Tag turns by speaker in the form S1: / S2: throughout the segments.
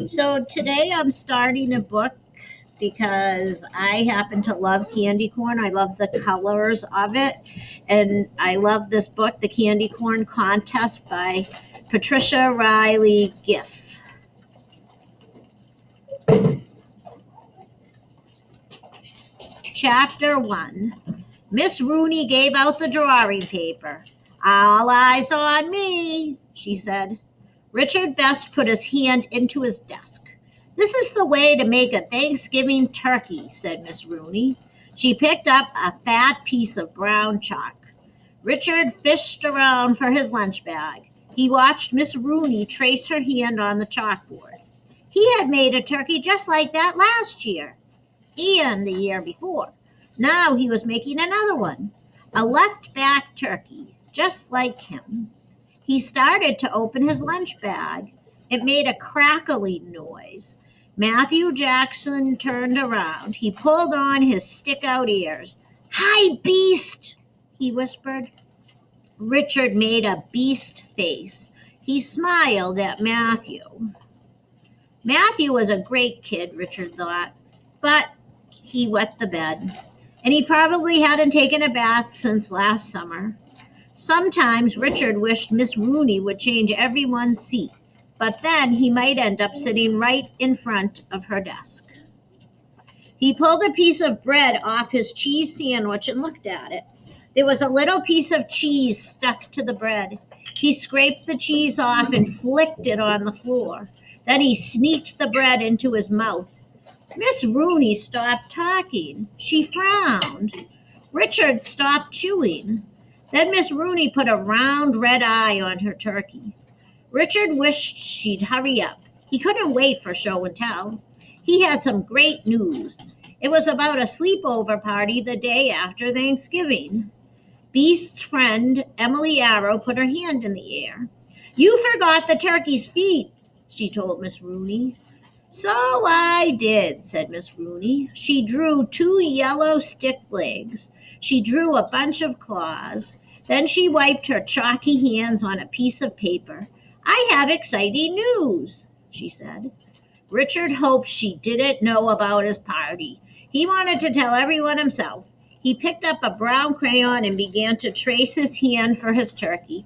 S1: So today I'm starting a book because I happen to love candy corn. I love the colors of it. And I love this book, The Candy Corn Contest by Patricia Riley Giff. Chapter 1. Miss Rooney gave out the drawing paper. All eyes on me, she said. Richard Best put his hand into his desk. This is the way to make a Thanksgiving turkey, said Miss Rooney. She picked up a fat piece of brown chalk. Richard fished around for his lunch bag. He watched Miss Rooney trace her hand on the chalkboard. He had made a turkey just like that last year and the year before. Now he was making another one, a left-back turkey, just like him. He started to open his lunch bag. It made a crackling noise. Matthew Jackson turned around. He pulled on his stick-out ears. "Hi, beast," he whispered. Richard made a beast face. He smiled at Matthew. Matthew was a great kid, Richard thought, but he wet the bed, and he probably hadn't taken a bath since last summer. Sometimes Richard wished Miss Rooney would change everyone's seat, but then he might end up sitting right in front of her desk. He pulled a piece of bread off his cheese sandwich and looked at it. There was a little piece of cheese stuck to the bread. He scraped the cheese off and flicked it on the floor. Then he sneaked the bread into his mouth. Miss Rooney stopped talking. She frowned. Richard stopped chewing. Then Miss Rooney put a round red eye on her turkey. Richard wished she'd hurry up. He couldn't wait for show and tell. He had some great news. It was about a sleepover party the day after Thanksgiving. Beast's friend, Emily Arrow, put her hand in the air. "You forgot the turkey's feet," she told Miss Rooney. "So I did," said Miss Rooney. She drew 2 yellow stick legs. She drew a bunch of claws. Then she wiped her chalky hands on a piece of paper. "I have exciting news," she said. Richard hoped she didn't know about his party. He wanted to tell everyone himself. He picked up a brown crayon and began to trace his hand for his turkey.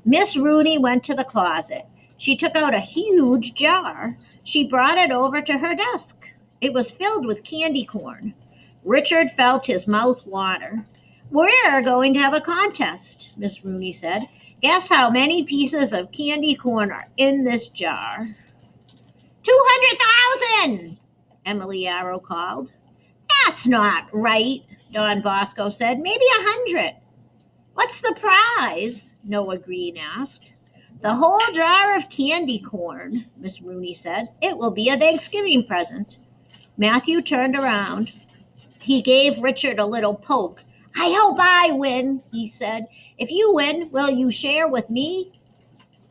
S1: Miss Rooney went to the closet. She took out a huge jar. She brought it over to her desk. It was filled with candy corn. Richard felt his mouth water. "We're going to have a contest," Miss Rooney said. "Guess how many pieces of candy corn are in this jar?" 200,000, Emily Arrow called. "That's not right," Don Bosco said. "Maybe 100. "What's the prize?" Noah Green asked. "The whole jar of candy corn," Miss Rooney said. "It will be a Thanksgiving present." Matthew turned around. He gave Richard a little poke. "I hope I win," he said. "If you win, will you share with me?"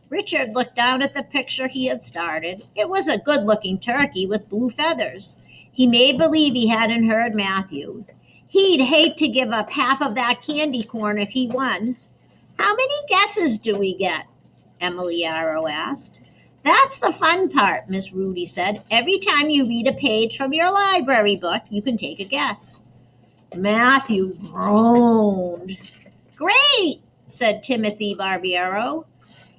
S1: Richard looked down at the picture he had started. It was a good-looking turkey with blue feathers. He made believe he hadn't heard Matthew. He'd hate to give up half of that candy corn if he won. "How many guesses do we get?" Emily Arrow asked. "That's the fun part," Miss Rooney said. "Every time you read a page from your library book, you can take a guess." Matthew groaned. "Great," said Timothy Barbiero.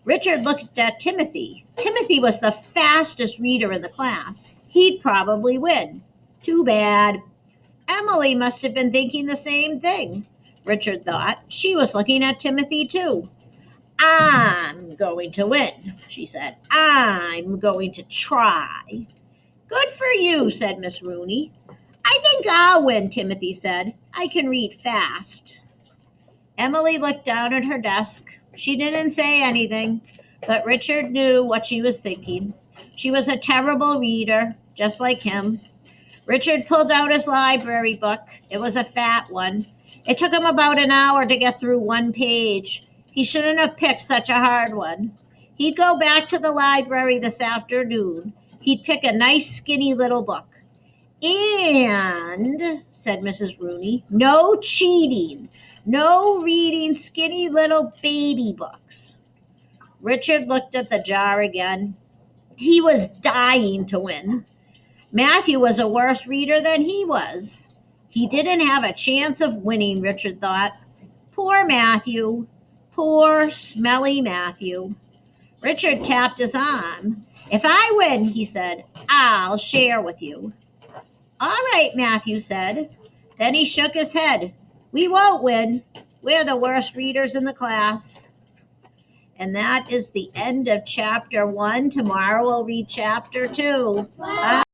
S1: Richard looked at Timothy. Timothy was the fastest reader in the class. He'd probably win. Too bad. Emily must have been thinking the same thing, Richard thought. She was looking at Timothy, too. "I'm going to win," she said. "I'm going to try." "Good for you," said Miss Rooney. "I think I'll win," Timothy said. "I can read fast." Emily looked down at her desk. She didn't say anything, but Richard knew what she was thinking. She was a terrible reader, just like him. Richard pulled out his library book. It was a fat one. It took him about an hour to get through one page. He shouldn't have picked such a hard one. He'd go back to the library this afternoon. He'd pick a nice, skinny little book. "And," said Mrs. Rooney, "no cheating. No reading skinny little baby books." Richard looked at the jar again. He was dying to win. Matthew was a worse reader than he was. He didn't have a chance of winning, Richard thought. Poor Matthew. Poor, smelly Matthew. Richard tapped his arm. If I win, he said, I'll share with you. All right, Matthew said. Then he shook his head. We won't win. We're the worst readers in the class. And that is the end of chapter 1. Tomorrow we'll read chapter 2. Bye.